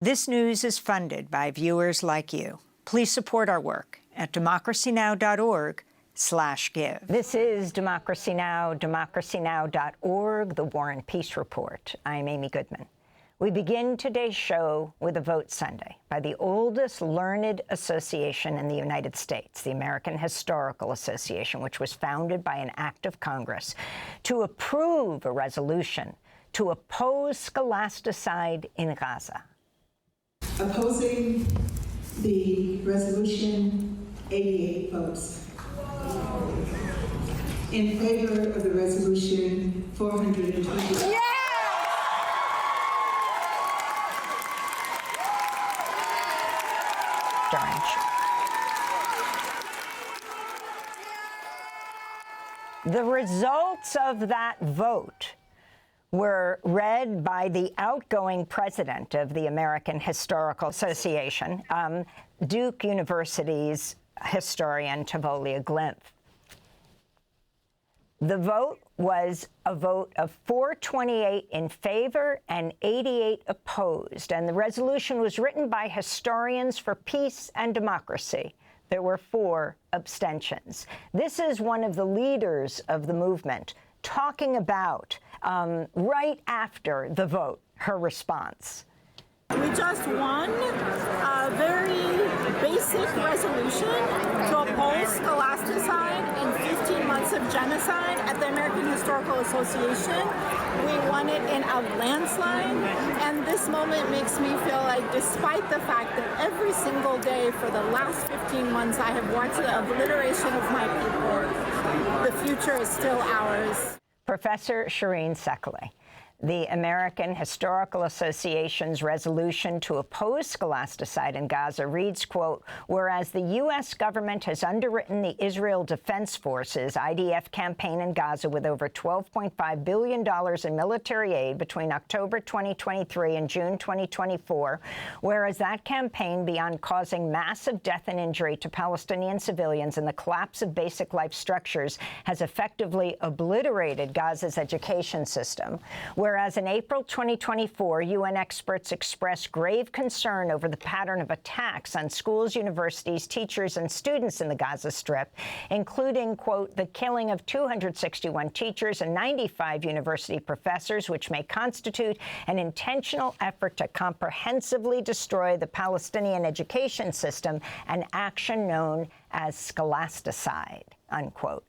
This news is funded by viewers like you. Please support our work at democracynow.org/give. This is Democracy Now!, democracynow.org, the War and Peace Report. I'm Amy Goodman. We begin today's show with a vote Sunday by the oldest learned association in the United States, the American Historical Association, which was founded by an act of Congress to approve a resolution to oppose scholasticide in Gaza. Opposing the resolution, 88 votes. In favor of the resolution, 420. Yeah! The results of that vote were read by the outgoing president of the American Historical Association, Duke University's historian Tavolia Glimpf. The vote was a vote of 428 in favor and 88 opposed, and the resolution was written by historians for peace and democracy. There were 4 abstentions. This is one of the leaders of the movement talking about, right after the vote, her response. We just won a very basic resolution to oppose scholasticide and 15 months of genocide at the American Historical Association. We won it in a landslide, and this moment makes me feel like, despite the fact that every single day for the last 15 months I have watched the obliteration of my people, the future is still ours. Professor Sherene Seikaly. The American Historical Association's resolution to oppose scholasticide in Gaza reads, quote, whereas the U.S. government has underwritten the Israel Defense Forces, IDF, campaign in Gaza with over $12.5 billion in military aid between October 2023 and June 2024, whereas that campaign, beyond causing massive death and injury to Palestinian civilians and the collapse of basic life structures, has effectively obliterated Gaza's education system, whereas in April 2024, UN experts expressed grave concern over the pattern of attacks on schools, universities, teachers, and students in the Gaza Strip, including, quote, the killing of 261 teachers and 95 university professors, which may constitute an intentional effort to comprehensively destroy the Palestinian education system, an action known as scholasticide, unquote.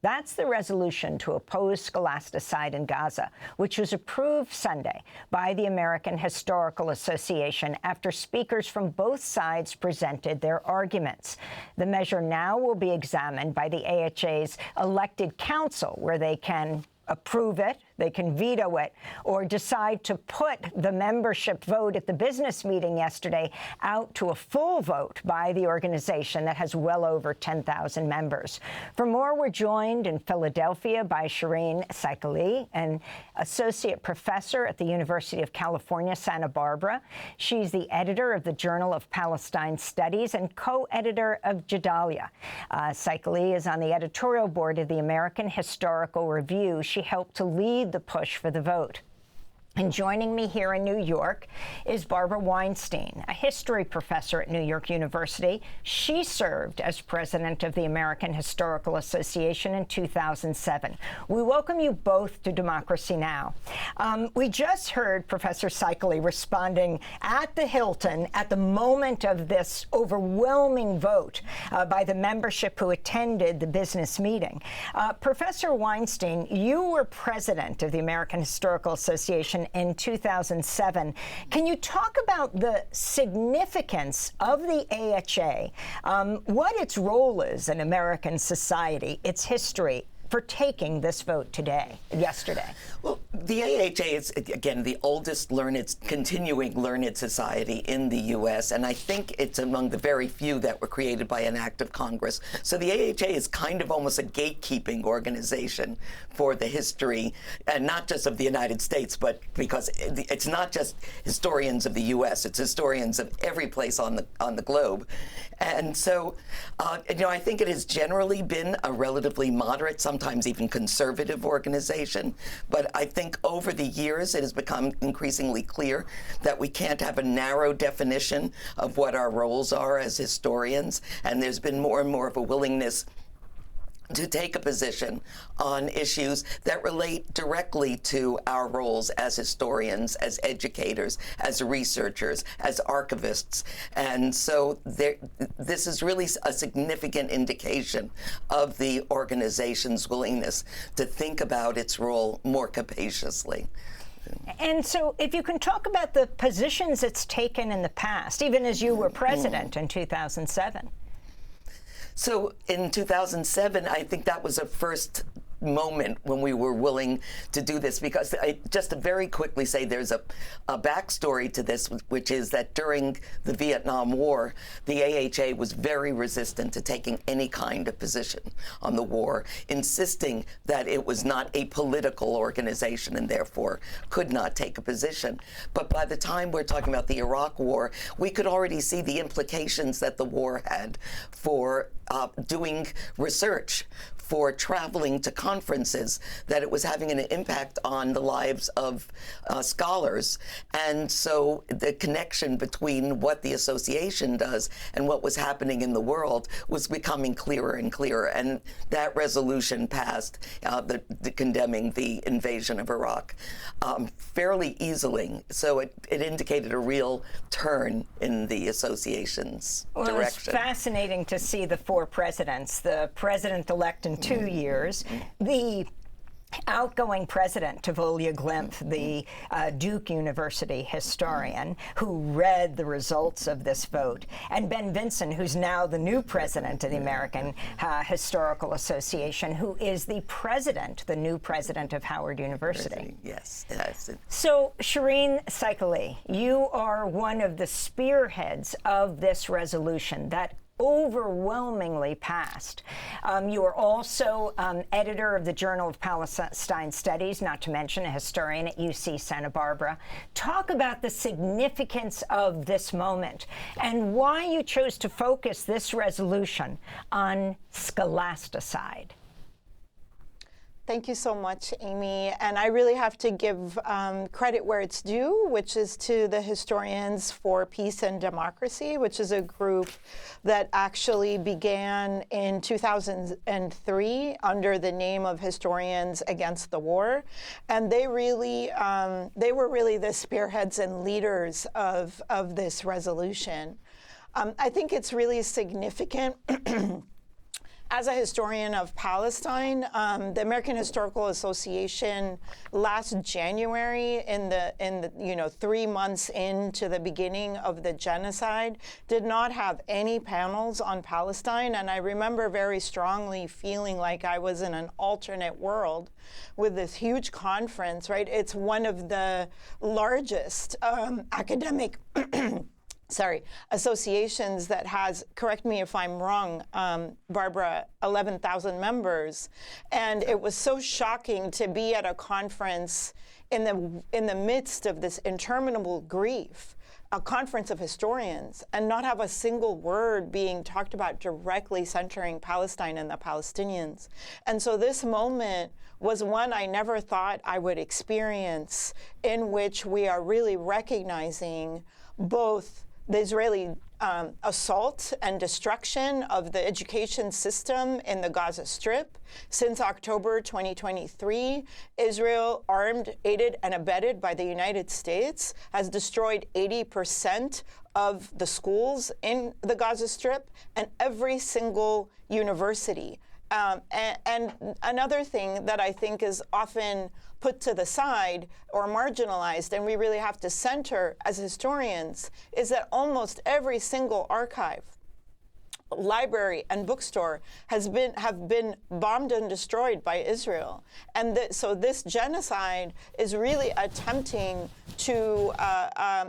That's the resolution to oppose scholasticide in Gaza, which was approved Sunday by the American Historical Association after speakers from both sides presented their arguments. The measure now will be examined by the AHA's elected council, where they can approve it, they can veto it, or decide to put the membership vote at the business meeting yesterday out to a full vote by the organization that has well over 10,000 members. For more, we're joined in Philadelphia by Sherene Seikaly, an associate professor at the University of California, Santa Barbara. She's the editor of the Journal of Palestine Studies and co-editor of Jadalia. Seikaly is on the editorial board of the American Historical Review. She helped to lead the push for the vote. And joining me here in New York is Barbara Weinstein, a history professor at New York University. She served as president of the American Historical Association in 2007. We welcome you both to Democracy Now! We just heard Professor Seikaly responding at the Hilton at the moment of this overwhelming vote by the membership who attended the business meeting. Professor Weinstein, you were president of the American Historical Association in 2007. Can you talk about the significance of the AHA, what its role is in American society, its history, for taking this vote yesterday? Well, the AHA is, again, the oldest continuing learned society in the U.S., and I think it's among the very few that were created by an act of Congress. So the AHA is kind of almost a gatekeeping organization for the history, and not just of the United States, but because it's not just historians of the U.S., it's historians of every place on the globe. And so, I think it has generally been a relatively moderate, sometimes sometimes even conservative organization. But I think over the years, it has become increasingly clear that we can't have a narrow definition of what our roles are as historians. And there's been more and more of a willingness to take a position on issues that relate directly to our roles as historians, as educators, as researchers, as archivists. And so this is really a significant indication of the organization's willingness to think about its role more capaciously. And so if you can talk about the positions it's taken in the past, even as you were president in 2007. So in 2007, I think that was a first moment when we were willing to do this, because just to very quickly say there's a backstory to this, which is that during the Vietnam War, the AHA was very resistant to taking any kind of position on the war, insisting that it was not a political organization and therefore could not take a position. But by the time we're talking about the Iraq War, we could already see the implications that the war had for doing research, for traveling to conferences, that it was having an impact on the lives of scholars. And so the connection between what the association does and what was happening in the world was becoming clearer and clearer. And that resolution passed, the condemning the invasion of Iraq, fairly easily. So it indicated a real turn in the association's direction. Well, it's fascinating to see the four presidents, the president-elect in 2 years, the outgoing president, Tavolia Glimp, the Duke University historian, who read the results of this vote, and Ben Vinson, who's now the new president of the American Historical Association, who is the new president of Howard University. Yes. So, Sherene Seikaly, you are one of the spearheads of this resolution that overwhelmingly passed. You are also editor of the Journal of Palestine Studies, not to mention a historian at UC Santa Barbara. Talk about the significance of this moment and why you chose to focus this resolution on scholasticide. Thank you so much, Amy. And I really have to give credit where it's due, which is to the Historians for Peace and Democracy, which is a group that actually began in 2003 under the name of Historians Against the War. And they were really the spearheads and leaders of this resolution. I think it's really significant. As a historian of Palestine, the American Historical Association last January, in the 3 months into the beginning of the genocide, did not have any panels on Palestine. And I remember very strongly feeling like I was in an alternate world with this huge conference, right? It's one of the largest academic associations that has, correct me if I'm wrong, Barbara, 11,000 members. And it was so shocking to be at a conference in the midst of this interminable grief, a conference of historians, and not have a single word being talked about directly centering Palestine and the Palestinians. And so this moment was one I never thought I would experience, in which we are really recognizing both the Israeli assault and destruction of the education system in the Gaza Strip. Since October 2023, Israel, armed, aided, and abetted by the United States, has destroyed 80% of the schools in the Gaza Strip and every single university. And another thing that I think is often put to the side or marginalized, and we really have to center as historians, is that almost every single archive, library, and bookstore have been bombed and destroyed by Israel. And so this genocide is really attempting to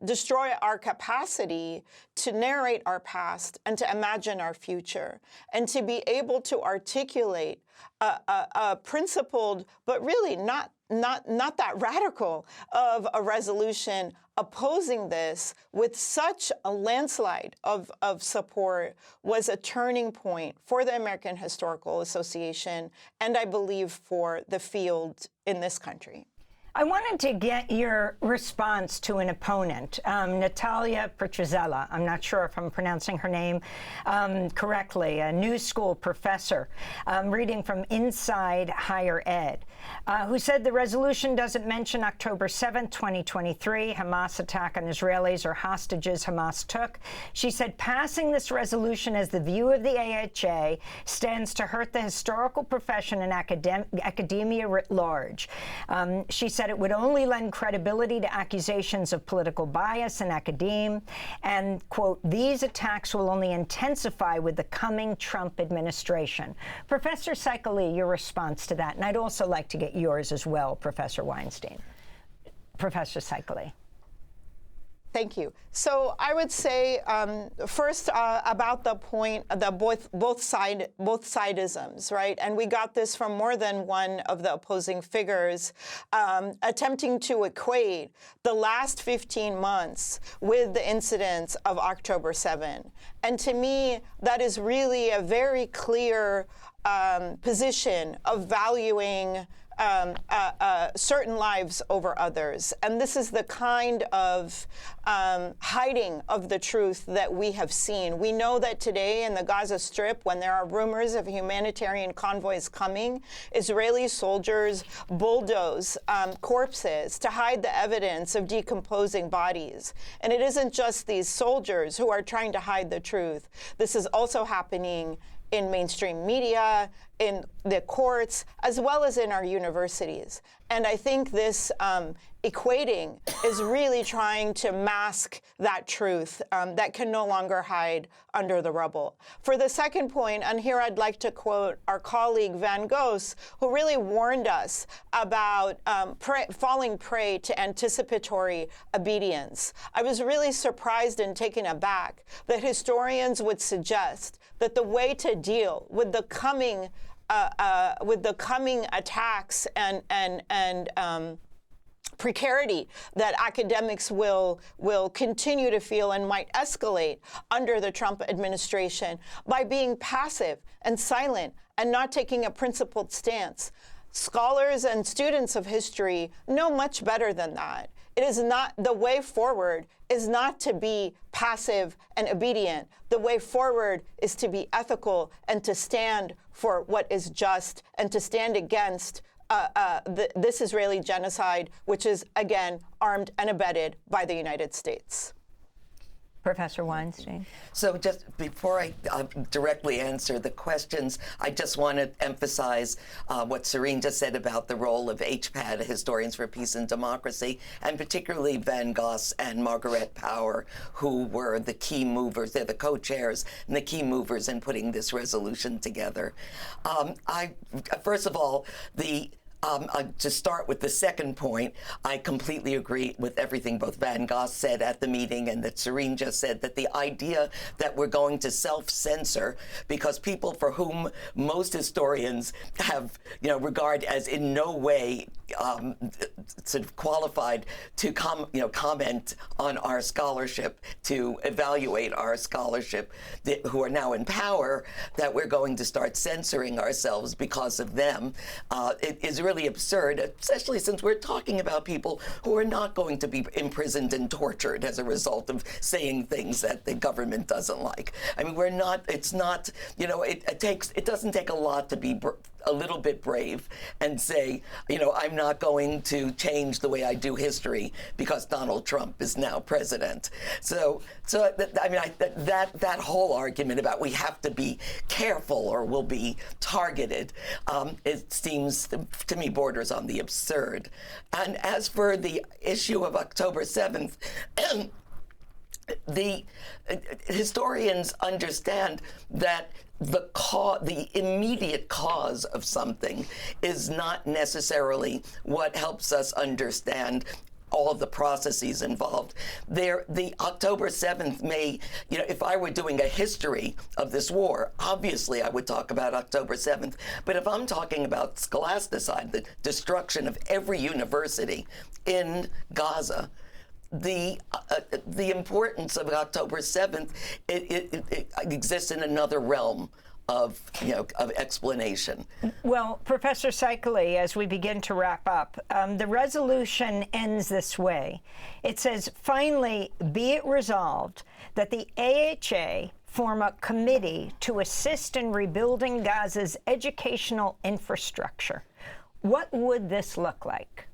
destroy our capacity to narrate our past and to imagine our future, and to be able to articulate a principled, but really not not that radical of a resolution opposing this with such a landslide of support was a turning point for the American Historical Association, and I believe for the field in this country. I wanted to get your response to an opponent, Natalia Petruzella. I'm not sure if I'm pronouncing her name correctly, a New School professor, reading from Inside Higher Ed, who said the resolution doesn't mention October 7th, 2023, Hamas attack on Israelis or hostages Hamas took. She said passing this resolution as the view of the AHA stands to hurt the historical profession and academia writ large. She said it would only lend credibility to accusations of political bias in academia, and, quote, these attacks will only intensify with the coming Trump administration. Professor Seikaly, your response to that, and I'd also like to get yours as well, Professor Weinstein. Professor Seikaly. Thank you. So I would say first about the point, the both sidisms, right? And we got this from more than one of the opposing figures, attempting to equate the last 15 months with the incidents of October 7. And to me, that is really a very clear position of valuing certain lives over others. And this is the kind of hiding of the truth that we have seen. We know that today in the Gaza Strip, when there are rumors of humanitarian convoys coming, Israeli soldiers bulldoze corpses to hide the evidence of decomposing bodies. And it isn't just these soldiers who are trying to hide the truth. This is also happening in mainstream media, in the courts, as well as in our universities. And I think this equating is really trying to mask that truth that can no longer hide under the rubble. For the second point, and here I'd like to quote our colleague Van Goes, who really warned us about falling prey to anticipatory obedience. I was really surprised and taken aback that historians would suggest that the way to deal with the coming attacks and precarity that academics will continue to feel and might escalate under the Trump administration by being passive and silent and not taking a principled stance. Scholars and students of history know much better than that. It is not, the way forward is not to be passive and obedient. The way forward is to be ethical and to stand for what is just and to stand against this Israeli genocide, which is, again, armed and abetted by the United States. Professor Weinstein. So just before I directly answer the questions, I just want to emphasize what Sherene just said about the role of HPAD, Historians for Peace and Democracy, and particularly Van Goss and Margaret Power, who were the key movers. They're the co-chairs and the key movers in putting this resolution together. First of all, to start with the second point, I completely agree with everything both Van Goss said at the meeting and that Sherene just said, that the idea that we're going to self-censor because people for whom most historians have, regard as in no way sort of qualified to comment on our scholarship, to evaluate our scholarship, who are now in power, that we're going to start censoring ourselves because of them, it is really absurd, especially since we're talking about people who are not going to be imprisoned and tortured as a result of saying things that the government doesn't like. I mean, it's not, it doesn't take a lot to be a little bit brave and say, I'm not going to change the way I do history because Donald Trump is now president. So that whole argument about we have to be careful or we'll be targeted, it seems to me borders on the absurd. And as for the issue of October 7th, the historians understand that the immediate cause of something is not necessarily what helps us understand all of the processes involved. The October 7th may, if I were doing a history of this war, obviously I would talk about October 7th. But if I'm talking about scholasticide, the destruction of every university in Gaza, the importance of October 7th, it exists in another realm of explanation. Well, Professor Seikaly, as we begin to wrap up, the resolution ends this way. It says, finally, be it resolved that the AHA form a committee to assist in rebuilding Gaza's educational infrastructure. What would this look like?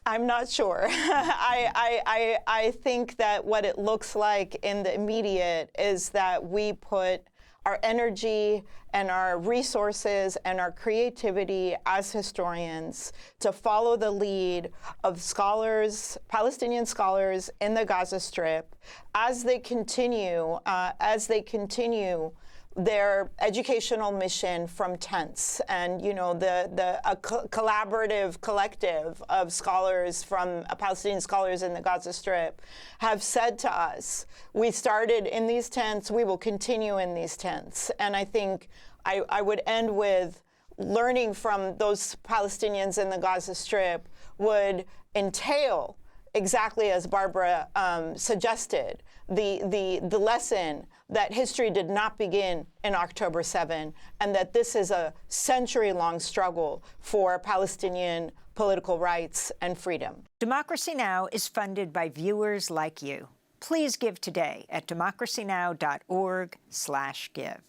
I'm not sure. I think that what it looks like in the immediate is that we put our energy and our resources and our creativity as historians to follow the lead of scholars, Palestinian scholars in the Gaza Strip, as they continue their educational mission from tents. And a collaborative collective of scholars from Palestinian scholars in the Gaza Strip have said to us, we started in these tents, we will continue in these tents. And I think I would end with learning from those Palestinians in the Gaza Strip would entail, exactly as Barbara suggested, the lesson that history did not begin in October 7, and that this is a century-long struggle for Palestinian political rights and freedom. Democracy Now! Is funded by viewers like you. Please give today at democracynow.org/give.